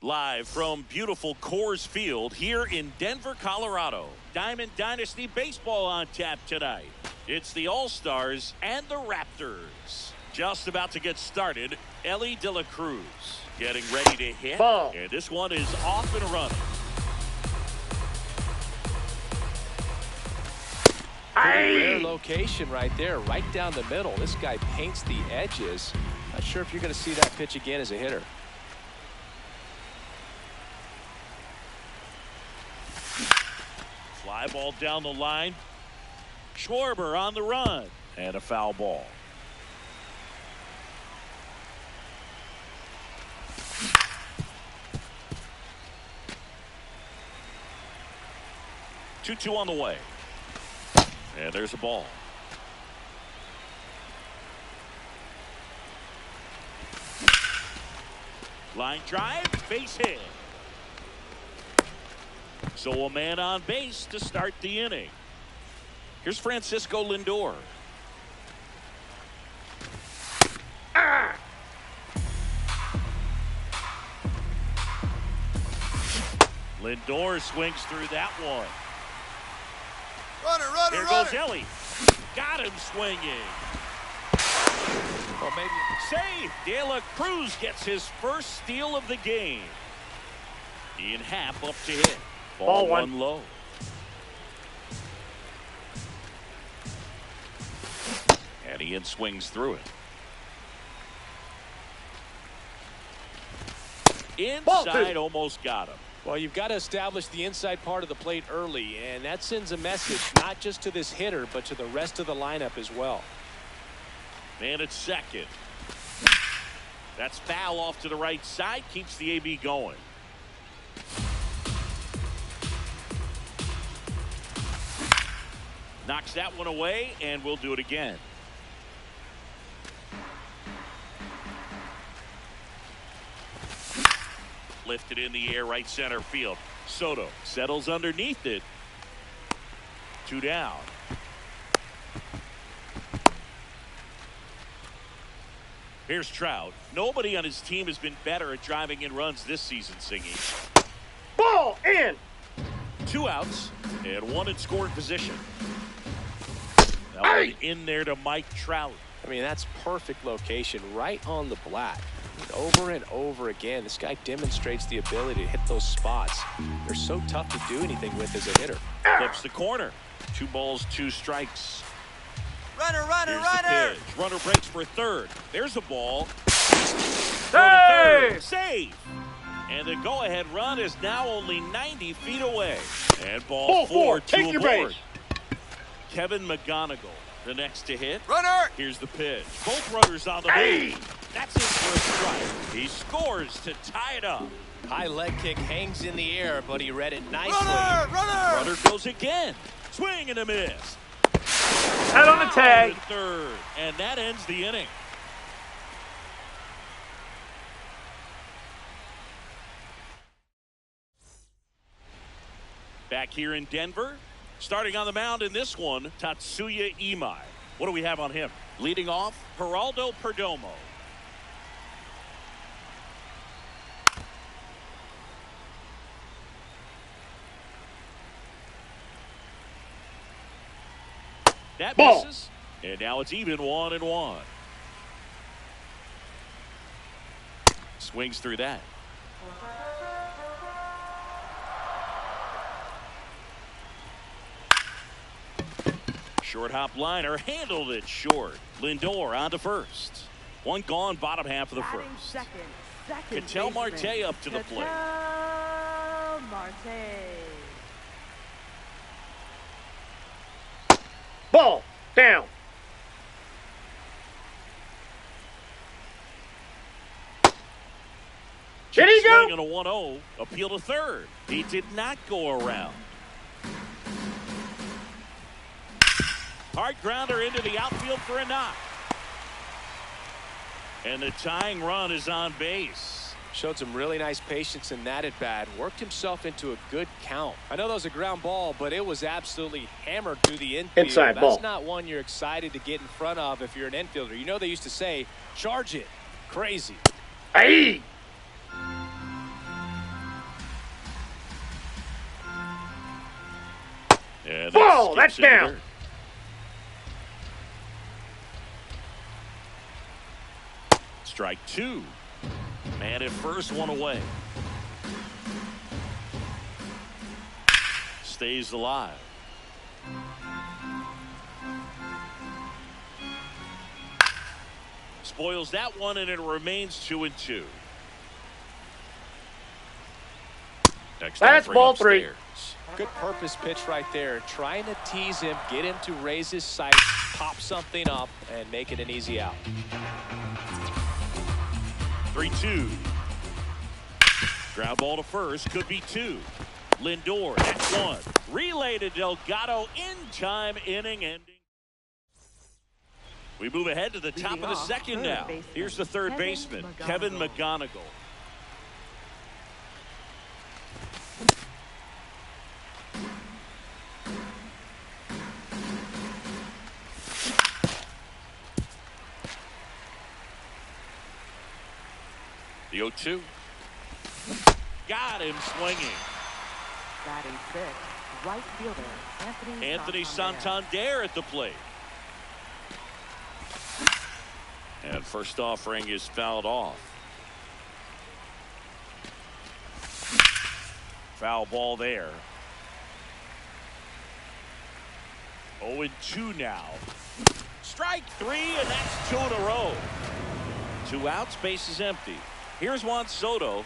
Live from beautiful Coors Field here in Denver, Colorado. Diamond Dynasty Baseball on tap tonight. It's the All-Stars and the Raptors. Just about to get started, Ellie De La Cruz getting ready to hit. Ball. And this one is off and running. Rare location right there, right down the middle. This guy paints the edges. Not sure if you're going to see that pitch again as a hitter. Fly ball down the line. Schwarber on the run. And a foul ball. Two on the way. And there's a ball. Line drive, base hit. So a man on base to start the inning. Here's Francisco Lindor. Lindor swings through that one. Runner. There goes Ellie. Got him swinging. Well, maybe. Save. De La Cruz gets his first steal of the game. In half up to hit. Ball one low. And Ian swings through it. Inside, almost got him. Well, you've got to establish the inside part of the plate early, and that sends a message not just to this hitter, but to the rest of the lineup as well. Man at second. That's foul off to the right side. Keeps the AB going. Knocks that one away, and we'll do it again. Lifted in the air, right center field. Soto settles underneath it. 2 down. Here's Trout. Nobody on his team has been better at driving in runs this season, Singy. Ball in. 2 outs and 1 in scoring position. That one in there to Mike Trout. I mean, that's perfect location, right on the black. Over and over again, this guy demonstrates the ability to hit those spots. They're so tough to do anything with as a hitter. Flips the corner. 2 balls, 2 strikes. Runner. Here's the pitch. Runner breaks for third. There's a ball. Hey! Save. And the go-ahead run is now only 90 feet away. And ball 4 to Take your aboard. base. Kevin McGonigal, the next to hit. Runner. Here's the pitch. Both runners on the move. That's it for a strike. He scores to tie it up. High leg kick hangs in the air, but he read it nicely. Runner goes again. Swing and a miss. Head on the tag. Third, and that ends the inning. Back here in Denver, starting on the mound in this one, Tatsuya Imai. What do we have on him? Leading off, Geraldo Perdomo. That misses, and now it's even 1-1. Swings through that. Short hop liner handled it short. Lindor on to first. 1 gone, bottom half of the first. Ketel Marte up to the plate. Ball down. Did he go? Swing on a 1-0. Appeal to third. He did not go around. Hard grounder into the outfield for a knock. And the tying run is on base. Showed some really nice patience in that at bat. Worked himself into a good count. I know that was a ground ball, but it was absolutely hammered through the infield. Inside ball. That's not one you're excited to get in front of if you're an infielder. You know they used to say, charge it. Crazy. Hey! Yeah, Ball, that's down. Strike two. Man at first, one away. Stays alive. Spoils that one, and it remains 2-2. Next That's offering ball three. upstairs. Good purpose pitch right there. Trying to tease him, get him to raise his sights, pop something up, and make it an easy out. 3-2. Ground ball to first. Could be two. Lindor, that's one. Relay to Delgado in time, inning ending. We move ahead to the top of the second now. Here's the third baseman, Kevin McGonigal. The 0-2. Got him swinging. Batting sixth, right fielder Anthony Santander at the plate. And first offering is fouled off. Foul ball there. 0-2 now. Strike three, and that's two in a row. 2 outs, base is empty. Here's Juan Soto.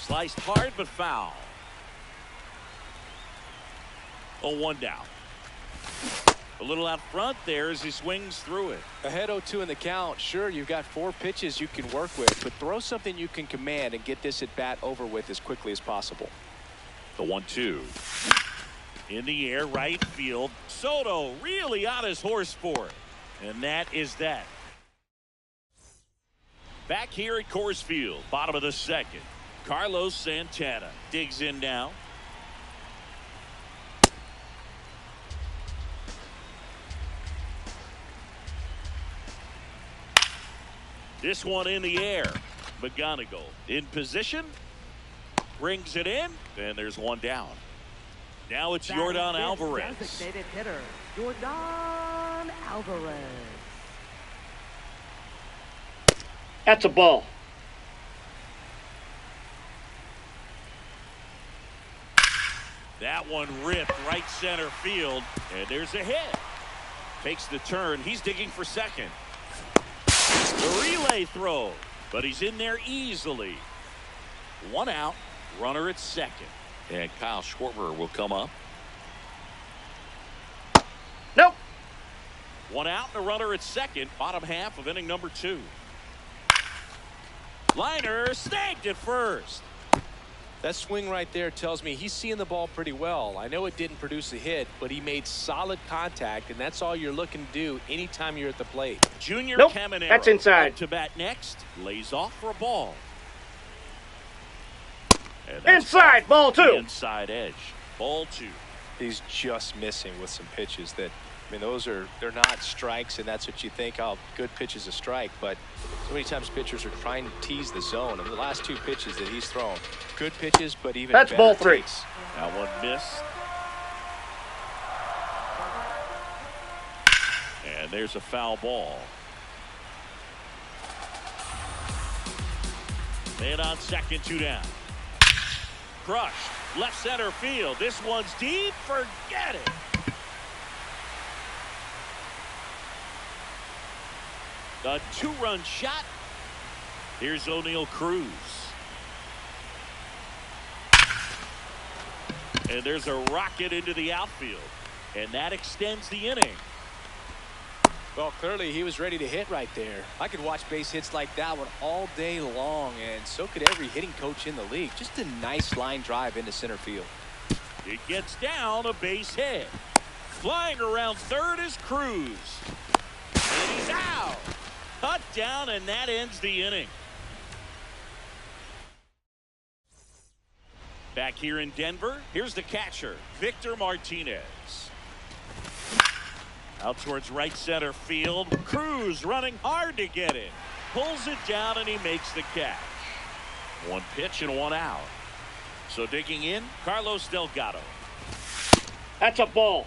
Sliced hard but foul. 0-1 down. A little out front there as he swings through it. Ahead 0-2 in the count. Sure, you've got 4 pitches you can work with, but throw something you can command and get this at bat over with as quickly as possible. The 1-2. In the air, right field. Soto really on his horse for it. And that is that. Back here at Coors Field, bottom of the second. Carlos Santana digs in now. This one in the air. McGonigal in position. Brings it in. And there's one down. Now it's Yordan Alvarez. Designated hitter, Yordan Alvarez. That's a ball. That one ripped right center field. And there's a hit. Takes the turn. He's digging for second. The relay throw. But he's in there easily. 1 out. Runner at second. And Kyle Schwarber will come up. Nope. 1 out and a runner at second. Bottom half of inning number 2. Liner snagged at first. That swing right there tells me he's seeing the ball pretty well. I know it didn't produce a hit, but he made solid contact, and that's all you're looking to do anytime you're at the plate. Junior Nope, Caminero that's inside. up to bat next. Lays off for a ball. Inside, ball 2. Inside edge. Ball 2. He's just missing with some pitches that, I mean, they're not strikes, and that's what you think, oh, good pitch is a strike, but so many times pitchers are trying to tease the zone, and the last 2 pitches that he's thrown, good pitches, but even that's better ball 3. takes. That one missed. And there's a foul ball. Man on second, 2 down. Crushed. Left center field. This one's deep. Forget it. A 2-run shot. Here's O'Neal Cruz. And there's a rocket into the outfield. And that extends the inning. Well, clearly he was ready to hit right there. I could watch base hits like that one all day long, and so could every hitting coach in the league. Just a nice line drive into center field. It gets down a base hit. Flying around third is Cruz. And he's out. Cut down, and that ends the inning. Back here in Denver, here's the catcher, Victor Martinez. Out towards right center field. Cruz running hard to get it. Pulls it down, and he makes the catch. One pitch and one out. So digging in, Carlos Delgado. That's a ball.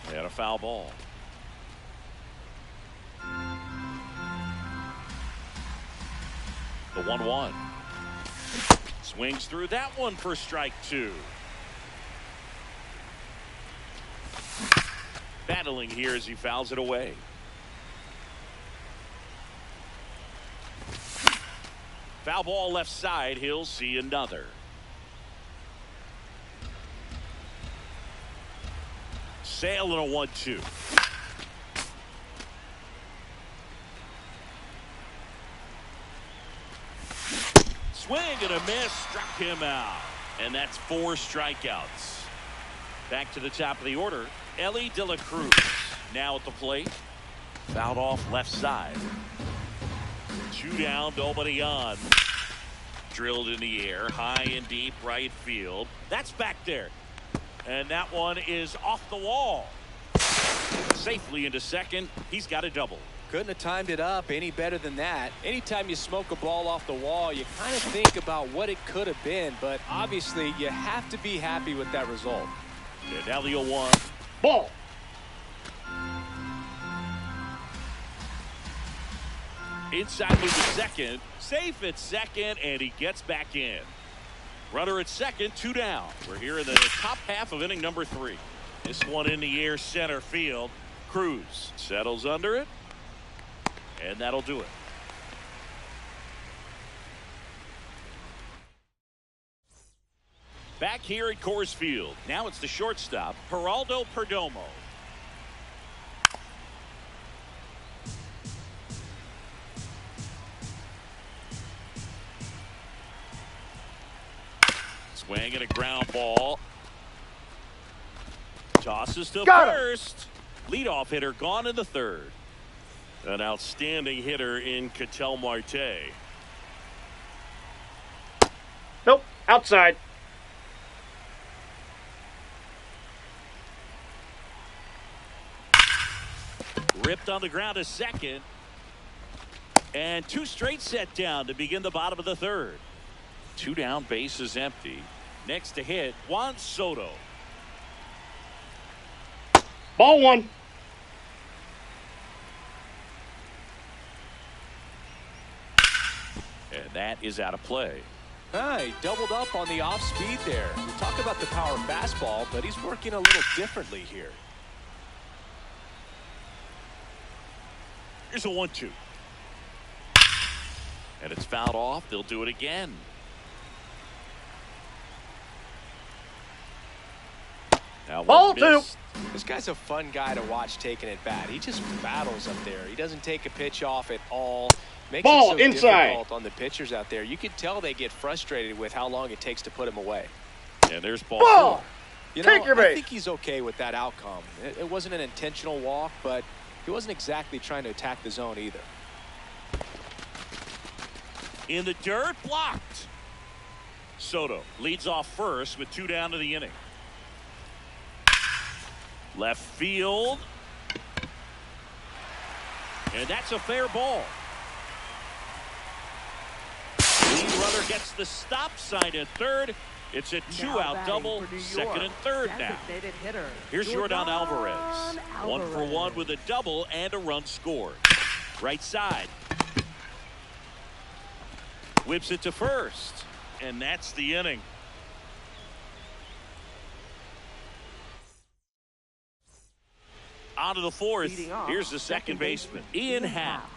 And a foul ball. The 1-1. Swings through that one for strike two. Battling here as he fouls it away. Foul ball left side. He'll see another. Sale in a 1-2. Swing and a miss, struck him out. And that's 4 strikeouts. Back to the top of the order, Ellie De La Cruz. Now at the plate. Fouled off left side. 2 down, nobody on. Drilled in the air, high and deep right field. That's back there. And that one is off the wall. Safely into second. He's got a double. Couldn't have timed it up any better than that. Anytime you smoke a ball off the wall, you kind of think about what it could have been, but obviously you have to be happy with that result. And now the 0-1. Ball. Inside move to second. Safe at second, and he gets back in. Runner at second, 2 down. We're here in the top half of inning number 3. This one in the air center field. Cruz settles under it. And that'll do it. Back here at Coors Field. Now it's the shortstop, Geraldo Perdomo. Swing and a ground ball. Tosses to first. Leadoff hitter gone in the third. An outstanding hitter in Ketel Marte. Nope. Outside. Ripped on the ground to second. And 2 straight set down to begin the bottom of the third. 2 down, base is empty. Next to hit, Juan Soto. Ball 1. And that is out of play. He doubled up on the off speed there. We talk about the power fastball, but he's working a little differently here. Here's a 1-2. And it's fouled off. They'll do it again. Now Ball 2. This guy's a fun guy to watch taking at bat. He just battles up there. He doesn't take a pitch off at all. Makes Ball it so inside. difficult on the pitchers out there. You can tell they get frustrated with how long it takes to put him away. And there's ball. Ball. Take your base. I think he's okay with that outcome. It wasn't an intentional walk, but he wasn't exactly trying to attack the zone either. In the dirt, blocked. Soto leads off first with 2 down to the inning. Left field. And that's a fair ball. Lead runner gets the stop sign at third. It's a 2-out double, second and third now. Here's Jordan Alvarez. 1 for 1 with a double and a run scored. Right side. Whips it to first. And that's the inning. On to the fourth. Here's the second baseman, Ian Happ.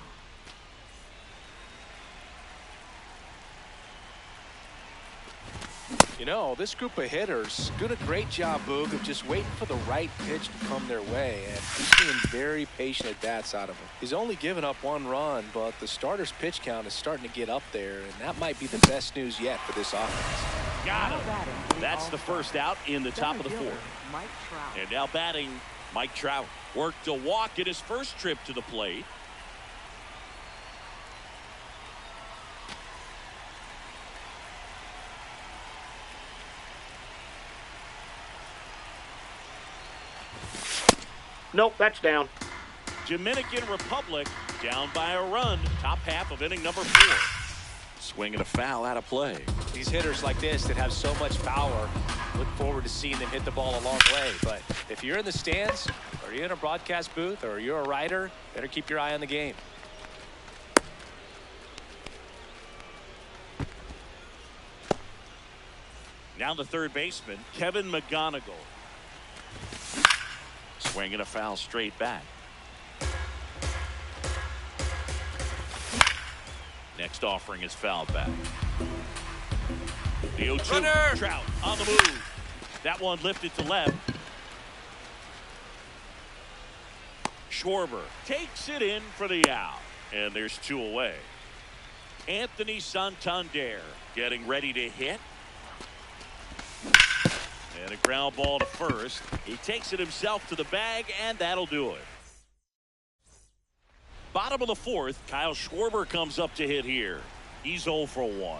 You know, this group of hitters doing a great job, Boog, of just waiting for the right pitch to come their way. And he's being very patient at bats out of him. He's only given up 1 run, but the starter's pitch count is starting to get up there, and that might be the best news yet for this offense. Got Now him. batting That's the first out in the top of the center fielder, fourth. Mike Trout. And now batting, Mike Trout. Worked a walk in his first trip to the plate. Nope, that's down. Dominican Republic down by a run. Top half of inning number 4. Swinging a foul out of play. These hitters like this that have so much power, look forward to seeing them hit the ball a long way. But if you're in the stands, or you're in a broadcast booth, or you're a writer, better keep your eye on the game. Now the third baseman, Kevin McGonigal. Swinging a foul straight back. Next offering is foul back. The 0-2. Runner! Trout on the move. That one lifted to left. Schwarber takes it in for the out. And there's 2 away. Anthony Santander getting ready to hit. And a ground ball to first. He takes it himself to the bag, and that'll do it. Bottom of the fourth, Kyle Schwarber comes up to hit here. He's 0 for 1.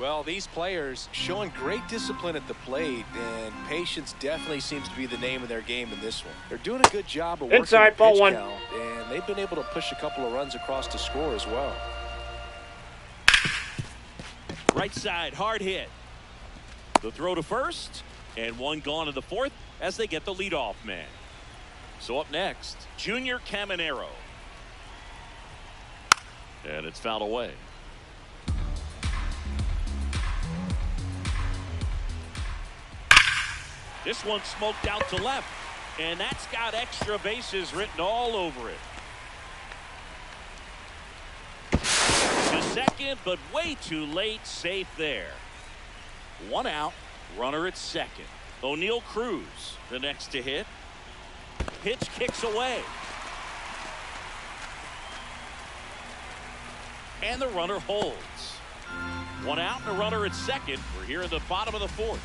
Well, these players showing great discipline at the plate, and patience definitely seems to be the name of their game in this one. They're doing a good job of working Inside, the ball pitch 1. count, and they've been able to push a couple of runs across to score as well. Right side, hard hit. The throw to first, and one gone in the fourth as they get the leadoff man. So up next, Junior Caminero. And it's fouled away. This one smoked out to left, and that's got extra bases written all over it. To second, but way too late, safe there. 1 out, runner at second. O'Neal Cruz, the next to hit. Pitch kicks away. And the runner holds. 1 out and a runner at second. We're here in the bottom of the fourth.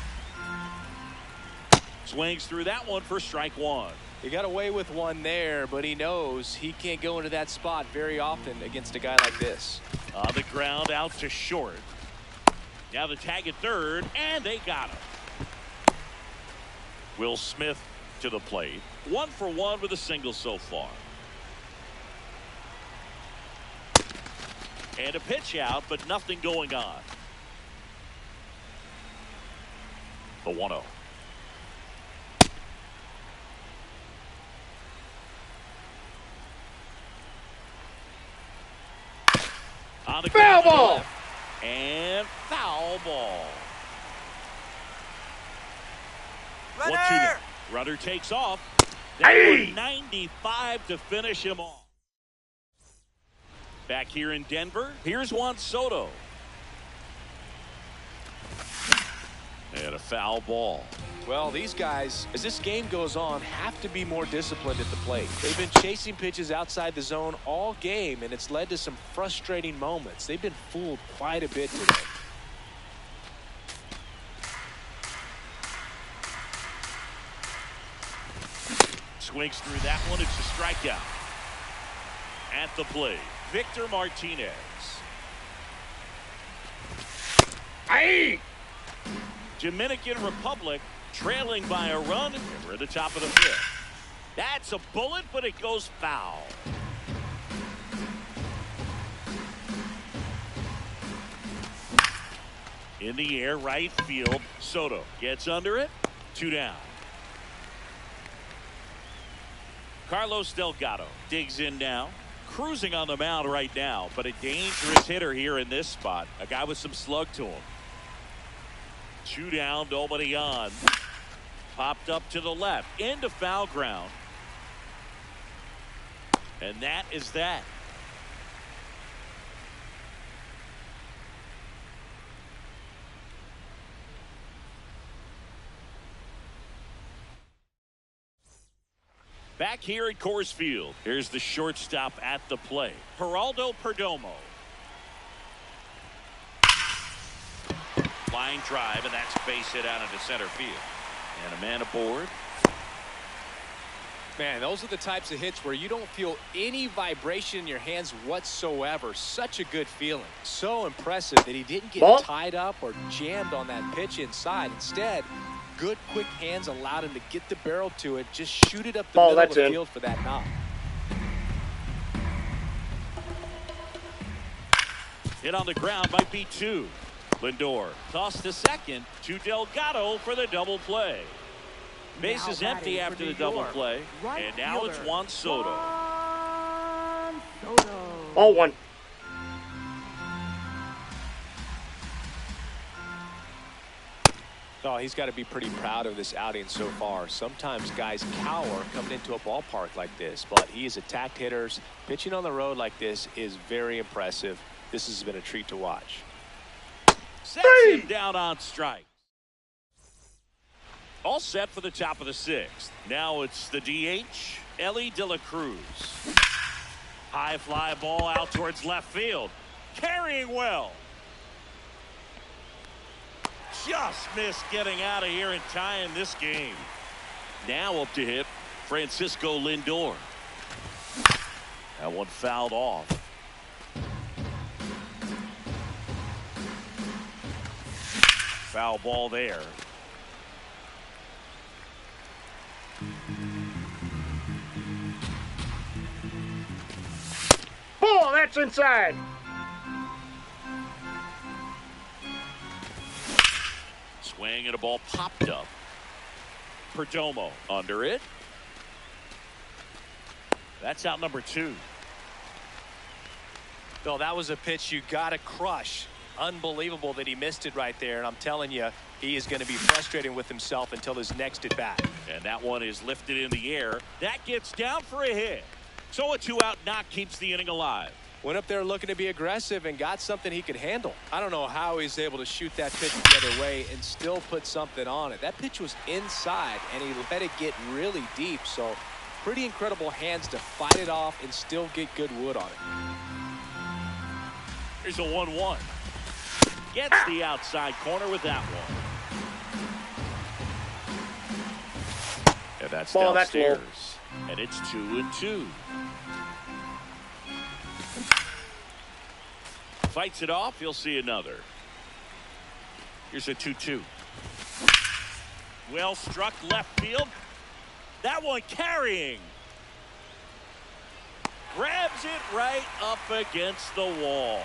Swings through that one for strike 1. He got away with one there, but he knows he can't go into that spot very often against a guy like this. On the ground, out to short. Now the tag at third, and they got him. Will Smith to the plate. 1 for 1 with a single so far. And a pitch out, but nothing going on. The 1-0. On the Foul ground to the ball. left. And foul ball. Runner! 1-2 now. Runner takes off. That Hey! one 95 to finish him off. Back here in Denver, here's Juan Soto. And a foul ball. Well, these guys, as this game goes on, have to be more disciplined at the plate. They've been chasing pitches outside the zone all game, and it's led to some frustrating moments. They've been fooled quite a bit today. Swings through that one. It's a strikeout. At the plate, Victor Martinez. Aye! Dominican Republic trailing by a run. And we're at the top of the fifth. That's a bullet, but it goes foul. In the air, right field. Soto gets under it. 2 down. Carlos Delgado digs in now. Cruising on the mound right now, but a dangerous hitter here in this spot. A guy with some slug to him. 2 down, nobody on. Popped up to the left, into foul ground. And that is that. Back here at Coors Field, here's the shortstop at the plate, Geraldo Perdomo. line drive, and that's base hit out into center field. And a man aboard. Man, those are the types of hits where you don't feel any vibration in your hands whatsoever. Such a good feeling. So impressive that he didn't get tied up or jammed on that pitch inside. Instead, good quick hands allowed him to get the barrel to it, just shoot it up the middle of the field for that knock. Hit on the ground might be 2. Lindor tossed to second to Delgado for the double play. Base is empty after the double play, and now it's Juan Soto. Oh, 1. Oh, he's got to be pretty proud of this outing so far. Sometimes guys cower coming into a ballpark like this, but he has attacked hitters. Pitching on the road like this is very impressive. This has been a treat to watch. Sets him down on strike. All set for the top of the 6th. Now it's the DH, Ellie De La Cruz. High fly ball out towards left field. Carrying well. Just missed getting out of here and tying this game. Now up to hit Francisco Lindor. That one fouled off. Foul ball there. Oh, that's inside. Swing and a ball popped up. Perdomo under it. That's out number 2. Bill, that was a pitch you got to crush. Unbelievable that he missed it right there. And I'm telling you, he is going to be frustrating with himself until his next at bat. And that one is lifted in the air. That gets down for a hit. So a 2-out knock keeps the inning alive. Went up there looking to be aggressive and got something he could handle. I don't know how he's able to shoot that pitch the other way and still put something on it. That pitch was inside, and he let it get really deep. So pretty incredible hands to fight it off and still get good wood on it. Here's a 1-1. Gets the outside corner with that one. And that's downstairs. And it's 2-2. Fights it off. You'll see another. Here's a 2-2. Well struck left field. That one carrying. Grabs it right up against the wall.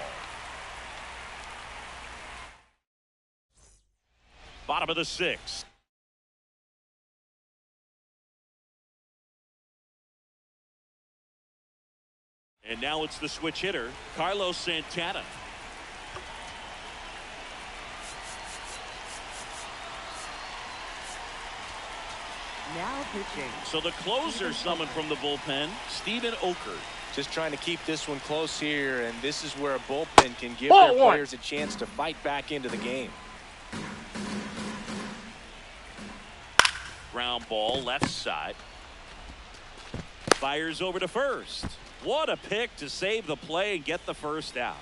Bottom of the 6th. And now it's the switch hitter, Carlos Santana. Now pitching. So the closer summoned from the bullpen, Steven Okert. Just trying to keep this one close here, and this is where a bullpen can give their players a chance to fight back into the game. Ground ball left side. Fires over to first. What a pick to save the play and get the first out.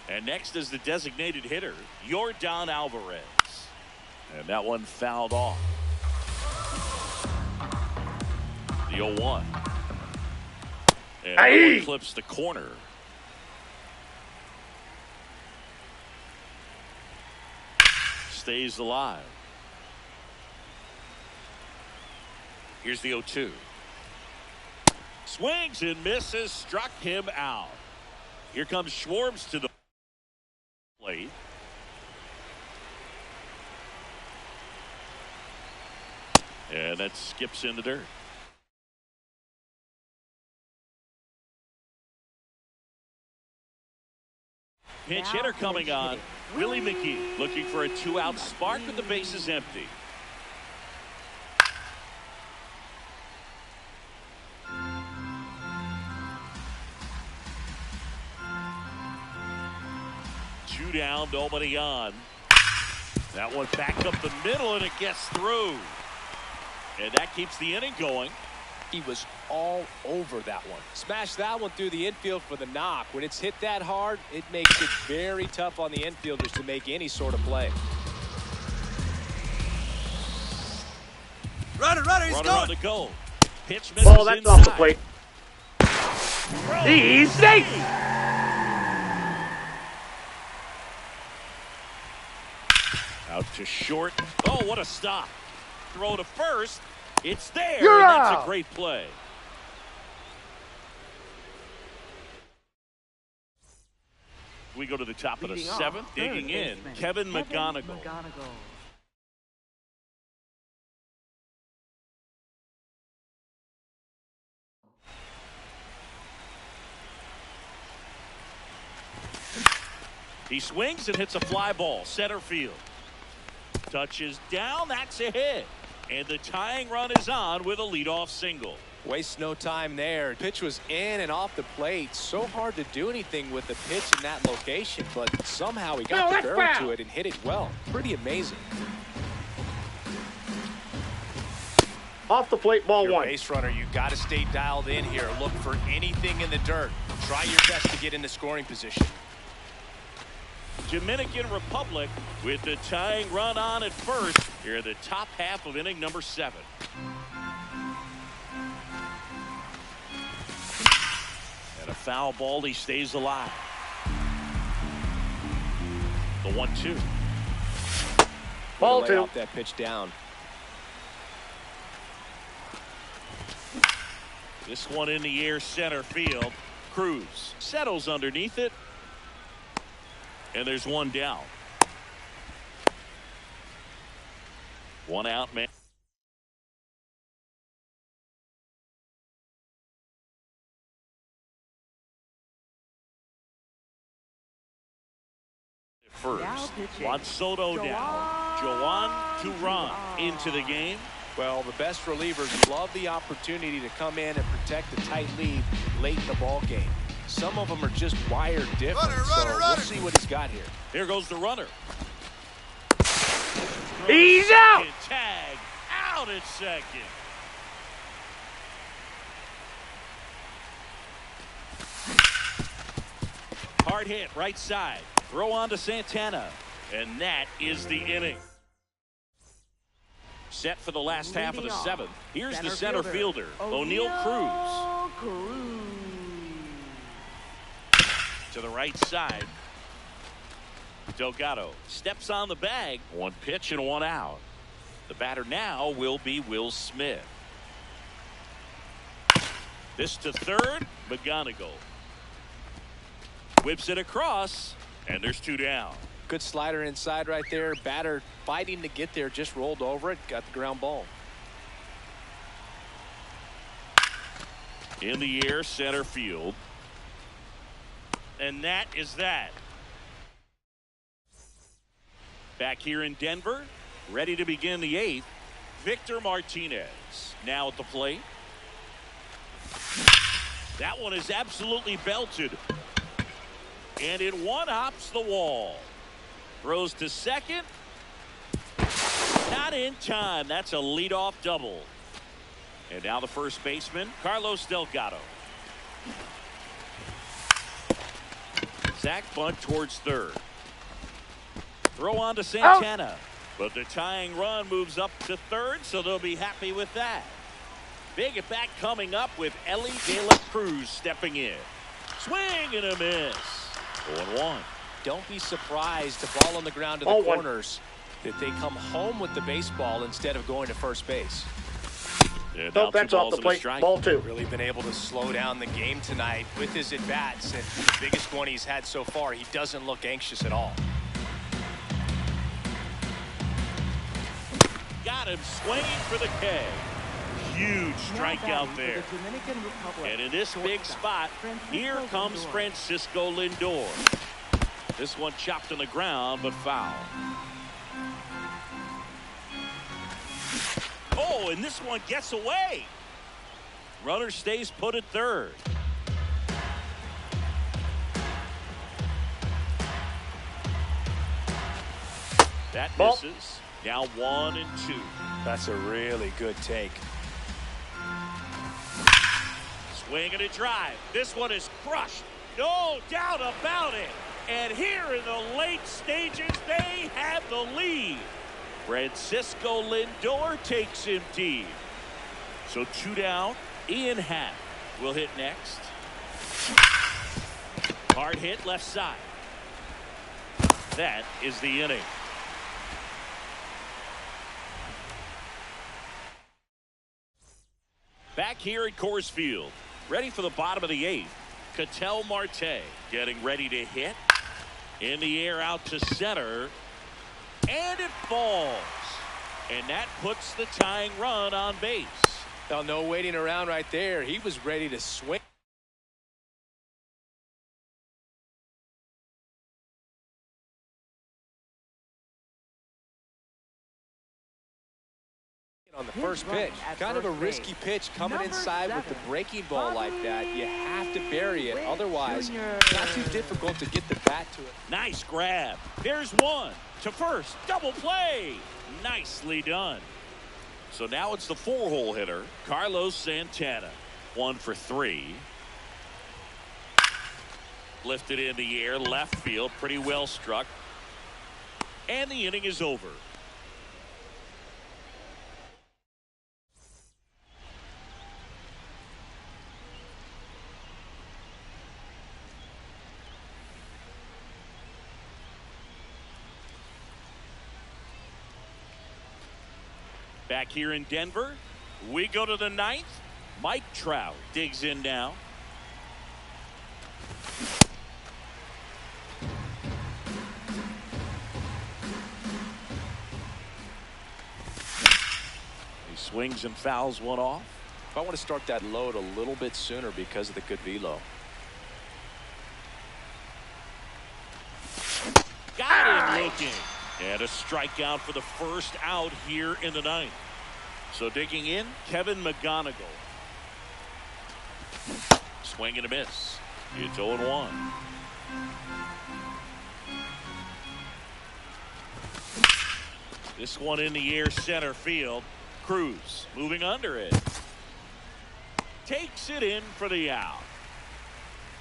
And next is the designated hitter, Yordan Alvarez. And that one fouled off. The 0-1. And that one clips the corner. Stays alive. Here's the 0-2. Swings and misses, struck him out. Here comes Schwartz to the plate. And that skips in the dirt. Pinch hitter coming on. Willie McGee looking for a 2-out spark with the bases empty. Two down, nobody on. That one back up the middle and it gets through. And that keeps the inning going. He was all over that one. Smashed that one through the infield for the knock. When it's hit that hard, it makes it very tough on the infielders to make any sort of play. Runner, he's Runner going. on the go. Pitch misses Ball, that's inside. off the plate. Easy! Out to short. Oh, what a stop. Throw to first. It's there. You're and that's out. a great play. We go to the top of the Leading off, seventh. Digging third in, baseman, Kevin McGonigal. He swings and hits a fly ball. Center field. Touches down. That's a hit. And the tying run is on with a leadoff single. Waste no time there. Pitch was in and off the plate. So hard to do anything with the pitch in that location, but somehow he got the barrel to it and hit it well. Pretty amazing. Off the plate, ball Your one. base runner, you got to stay dialed in here. Look for anything in the dirt. Try your best to get into scoring position. Dominican Republic with the tying run on at first here in the top half of inning number 7. And a foul ball. He stays alive. The 1-2. Ball Lay two. off that pitch down. This one in the air, center field. Cruz settles underneath it. And there's one down. One out, man. First, Juan Soto down. Joan Duran into the game. Well, the best relievers love the opportunity to come in and protect a tight lead late in the ball game. Some of them are just wired different, so we'll see what he's got here. Here goes the runner. He's out. Tag out at second. Hard hit right side. Throw on to Santana. And that is the inning. Set for the last half of the 7th. Here's the center fielder, O'Neal Cruz. To the right side. Delgado steps on the bag. One pitch and one out. The batter now will be Will Smith. This to third. McGonigal whips it across, and there's 2 down. Good slider inside right there. Batter fighting to get there, just rolled over it, got the ground ball. In the air, center field. And that is that. Back here in Denver, ready to begin the 8th. Victor Martinez now at the plate. That one is absolutely belted. And it one-hops the wall. Throws to second. Not in time. That's a leadoff double. And now the first baseman, Carlos Delgado. Sack bunt towards third. Throw on to Santana. But the tying run moves up to third, so they'll be happy with that. Big at bat coming up with Ellie De La Cruz stepping in. Swing and a miss. 0-1. Don't be surprised to ball on the ground to the corners that they come home with the baseball instead of going to first base. Nope, that's off the plate. Ball 2. Really been able to slow down the game tonight with his at-bats, and the biggest one he's had so far. He doesn't look anxious at all. Got him swinging for the K. Huge strikeout there. And in this big spot, here comes Francisco Lindor. This one chopped on the ground, but foul. Oh, and this one gets away. Runner stays put at third. That misses. Now 1 and 2. That's a really good take. Swing and a drive. This one is crushed. No doubt about it. And here in the late stages, they have the lead. Francisco Lindor takes him deep. So 2 down. Ian Happ will hit next. Hard hit left side. That is the inning. Back here at Coors Field, ready for the bottom of the 8th. Ketel Marte getting ready to hit. In the air out to center. And it falls. And that puts the tying run on base. Now, no waiting around right there. He was ready to swing. On the first pitch, kind of a risky pitch coming inside with the breaking ball like that. You have to bury it. Otherwise, it's not too difficult to get the bat to it. Nice grab. There's one to first. Double play. Nicely done. So now it's the 4-hole hitter, Carlos Santana. 1 for 3. Lifted in the air, left field, pretty well struck. And the inning is over. Back here in Denver, we go to the 9th. Mike Trout digs in now. He swings and fouls one off. I want to start that load a little bit sooner because of the good velo. Got him looking. And a strikeout for the first out here in the 9th. So digging in, Kevin McGonigal. Swing and a miss. It's 0-1. This one in the air center field. Cruz moving under it. Takes it in for the out.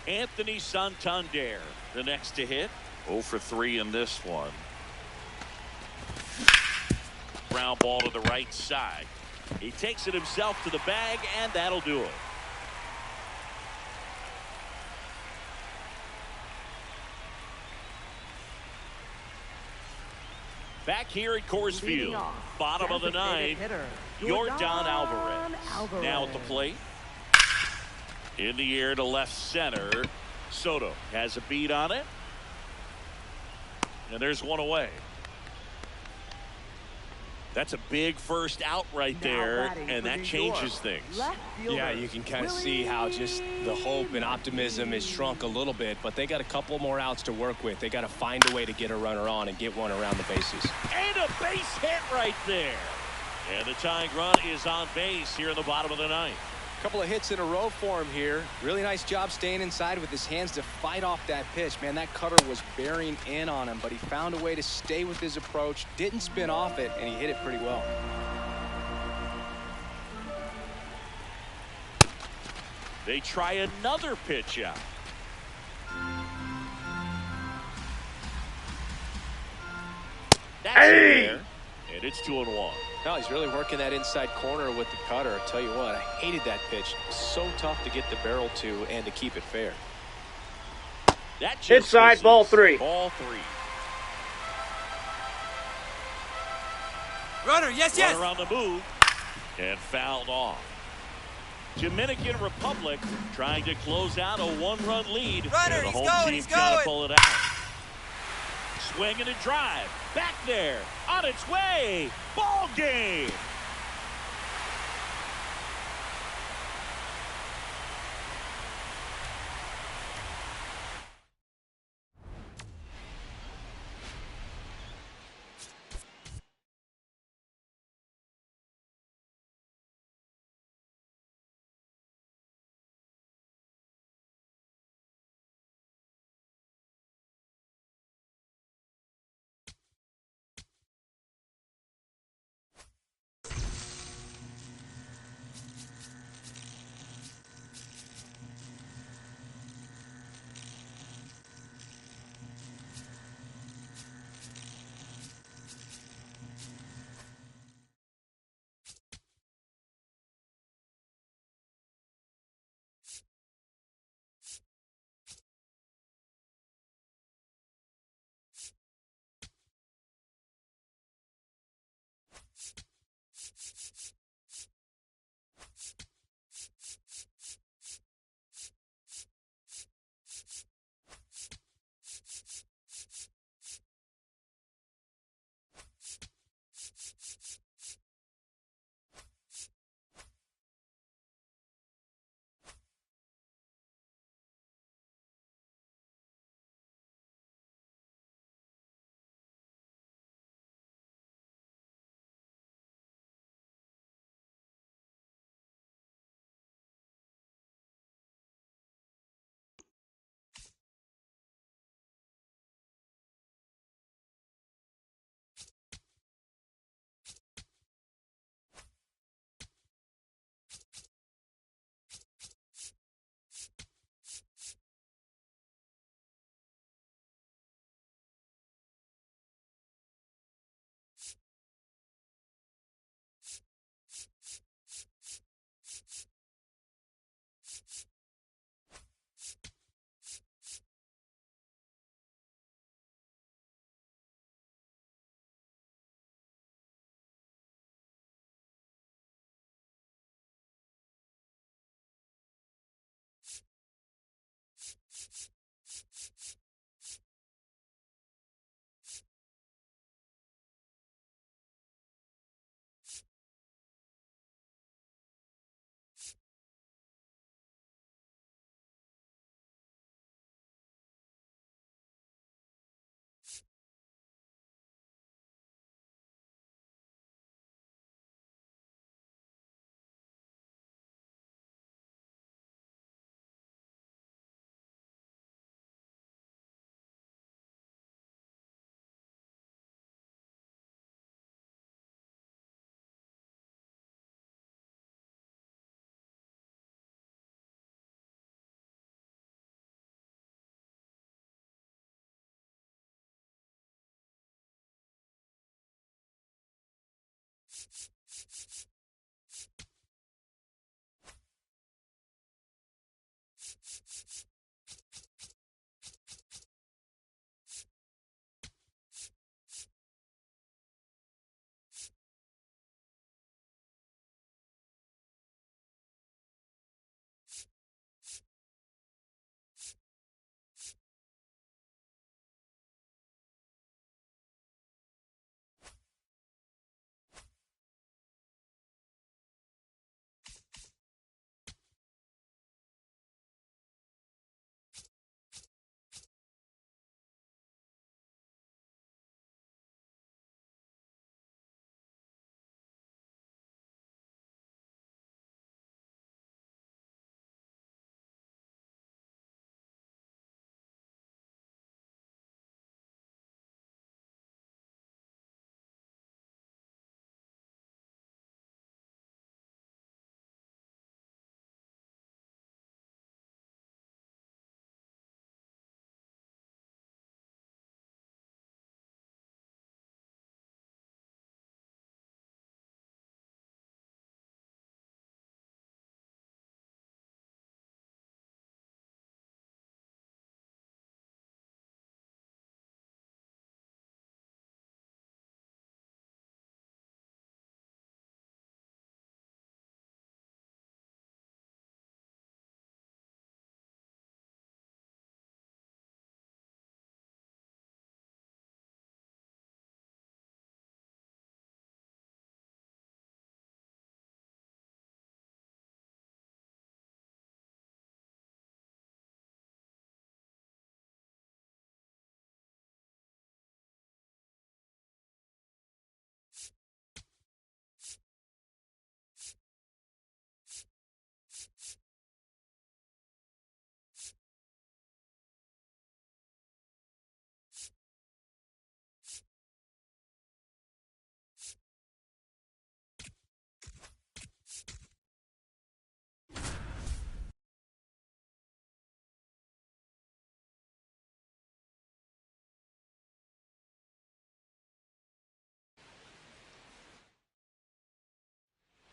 Anthony Santander, the next to hit. 0 for 3 in this one. Ground ball to the right side. He takes it himself to the bag, and that'll do it. Back here at Coors Field, bottom of the 9th, Yordan Alvarez. Now at the plate. In the air to left center. Soto has a beat on it. And there's one away. That's a big first out right there, and that changes things. Yeah, you can kind of see how just the hope and optimism is shrunk a little bit, but they got a couple more outs to work with. They got to find a way to get a runner on and get one around the bases. And a base hit right there. And the tying run is on base here in the bottom of the 9th. Couple of hits in a row for him here. Really nice job staying inside with his hands to fight off that pitch. Man, that cutter was bearing in on him, but he found a way to stay with his approach, didn't spin off it, and he hit it pretty well. They try another pitch out. That's in there, and it's 2-1. No, he's really working that inside corner with the cutter. I'll tell you what, I hated that pitch. So tough to get the barrel to and to keep it fair. That just inside, ball 3. Ball 3. Runner, yes, yes. Runner on the move and fouled off. Dominican Republic trying to close out a 1-run lead. Runner, and the he's home going, team's he's got to going. pull it out. Swing and a drive. Back there. On its way. Ball game.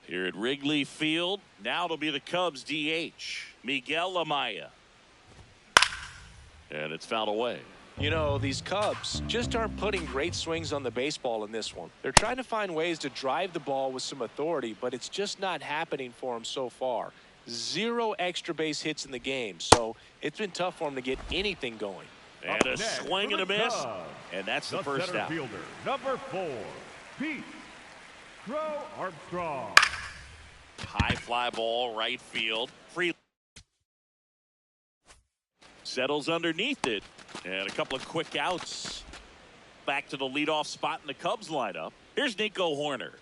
Here at Wrigley Field, now it'll be the Cubs DH, Miguel Amaya. And it's fouled away. You know, these Cubs just aren't putting great swings on the baseball in this one. They're trying to find ways to drive the ball with some authority, but it's just not happening for them so far. 0 extra base hits in the game, so it's been tough for them to get anything going. And a swing and a miss, and that's the first out. Fielder, number 4, Pete Crow Armstrong. High fly ball, right field. Free settles underneath it, and a couple of quick outs. Back to the leadoff spot in the Cubs lineup. Here's Nico Horner.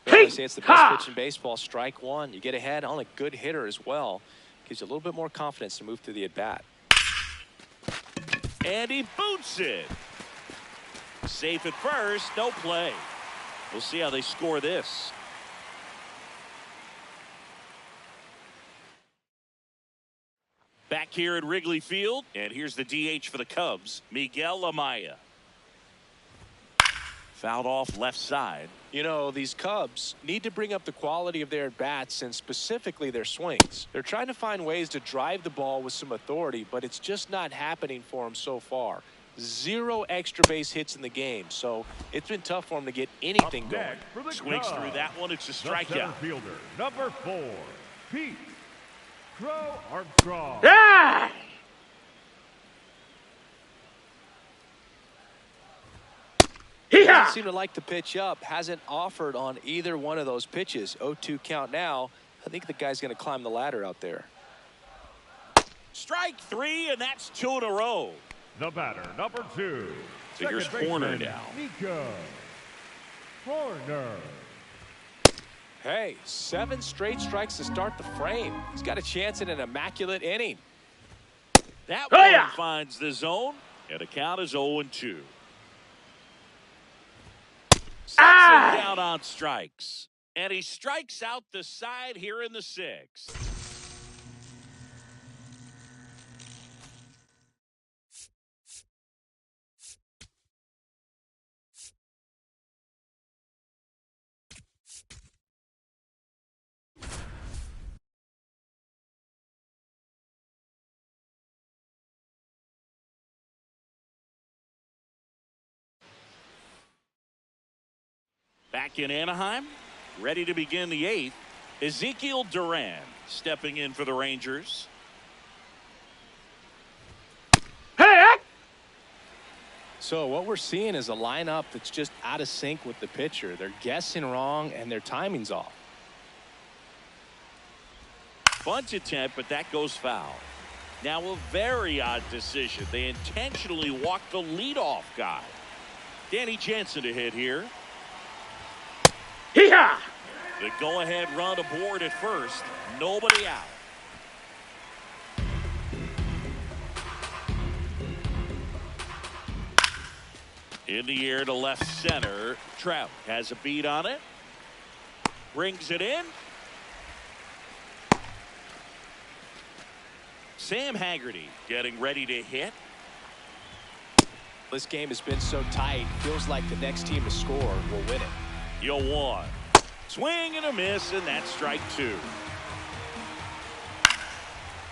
I say it's the best pitch in baseball. Strike one. You get ahead on a good hitter as well. Gives you a little bit more confidence to move through the at bat. And he boots it. Safe at first, no play. We'll see how they score this. Back here at Wrigley Field, and here's the DH for the Cubs, Miguel Amaya. Fouled off left side. You know, these Cubs need to bring up the quality of their at-bats and specifically their swings. They're trying to find ways to drive the ball with some authority, but it's just not happening for them so far. 0 extra base hits in the game, so it's been tough for them to get anything going. Swings through that one. It's a strikeout. Fielder, number 4, Pete Crow Armstrong. Ah! Doesn't seem to like the pitch up. Hasn't offered on either one of those pitches. 0-2 count now. I think the guy's going to climb the ladder out there. Strike 3, and that's 2 in a row. The batter, number 2. So here's Horner now. Nico Horner. Hey, 7 straight strikes to start the frame. He's got a chance at an immaculate inning. That one finds the zone, and the count is 0-2. Sets him down on strikes, and he strikes out the side here in the 6th. Back in Anaheim, ready to begin the 8th. Ezekiel Duran stepping in for the Rangers. Hey! So what we're seeing is a lineup that's just out of sync with the pitcher. They're guessing wrong and their timing's off. Bunt attempt, but that goes foul. Now a very odd decision. They intentionally walked the leadoff guy. Danny Jansen to hit here. Hee-haw! The go-ahead run aboard at first. Nobody out. In the air to left center. Trout has a beat on it. Brings it in. Sam Haggerty getting ready to hit. This game has been so tight. Feels like the next team to score will win it. 0-1. Swing and a miss, and that's strike 2.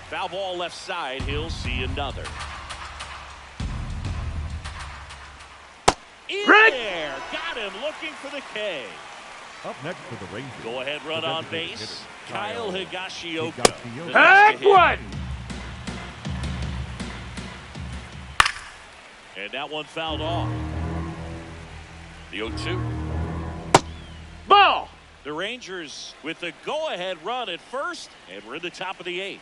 Foul ball left side. He'll see another. In there. Got him looking for the K. Up next for the Rangers. Go ahead run on base. Kyle Higashioka. Heck one! And that one fouled off. The 0-2. Ball! The Rangers with the go-ahead run at first, and we're in the top of the 8th.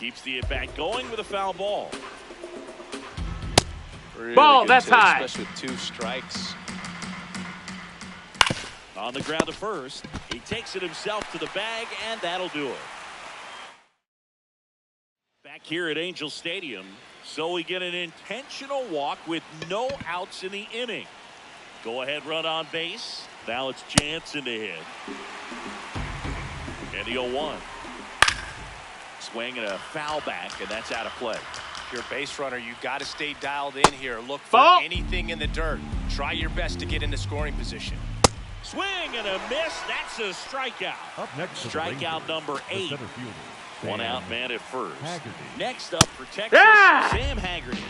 Keeps the at-bat going with a foul ball. Really Ball, that's high. Especially with 2 strikes. On the ground to first. He takes it himself to the bag, and that'll do it. Back here at Angel Stadium, so we get an intentional walk with no outs in the inning. Go ahead run on base. Now it's Jansen to hit. And the 0-1. Swing and a foul back, and that's out of play. If you're a base runner, you've got to stay dialed in here. Look for Ball. anything in the dirt. Try your best to get into scoring position. Swing and a miss. That's a strikeout. Up next, Strikeout number 8. center fielder, One Sam out man at first. Haggerty. Next up for Texas, Ah! Sam Haggerty.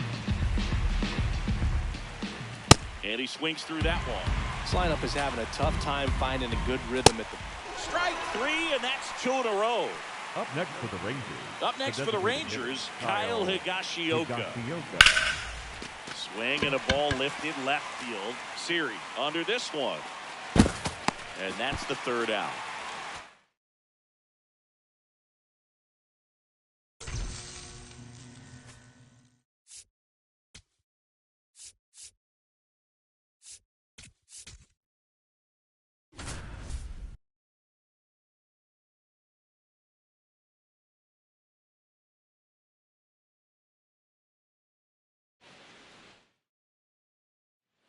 And he swings through that one. This lineup is having a tough time finding a good rhythm at the. Strike 3, and that's 2 in a row. Up next for the Rangers. Up next for the Rangers, Kyle Higashioka. Swing and a ball lifted left field. Siri under this one. And that's the 3rd out.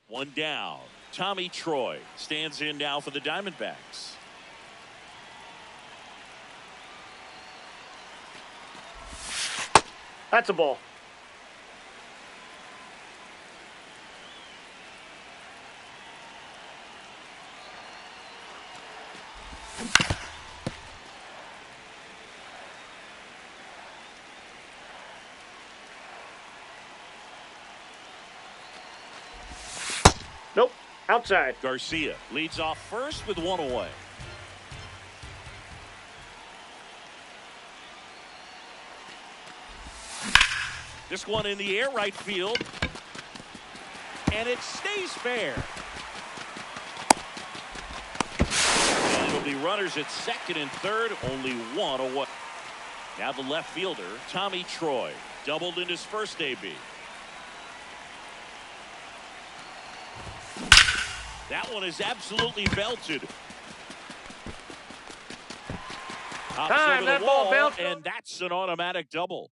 One down. Tommy Troy stands in now for the Diamondbacks. That's a ball. Nope. Outside. Garcia leads off first with 1 away. This one in the air, right field. And it stays fair. And it'll be runners at second and third, only 1 away. Now the left fielder, Tommy Troy, doubled in his first AB. That one is absolutely belted. Time, that ball bounced. And that's an automatic double.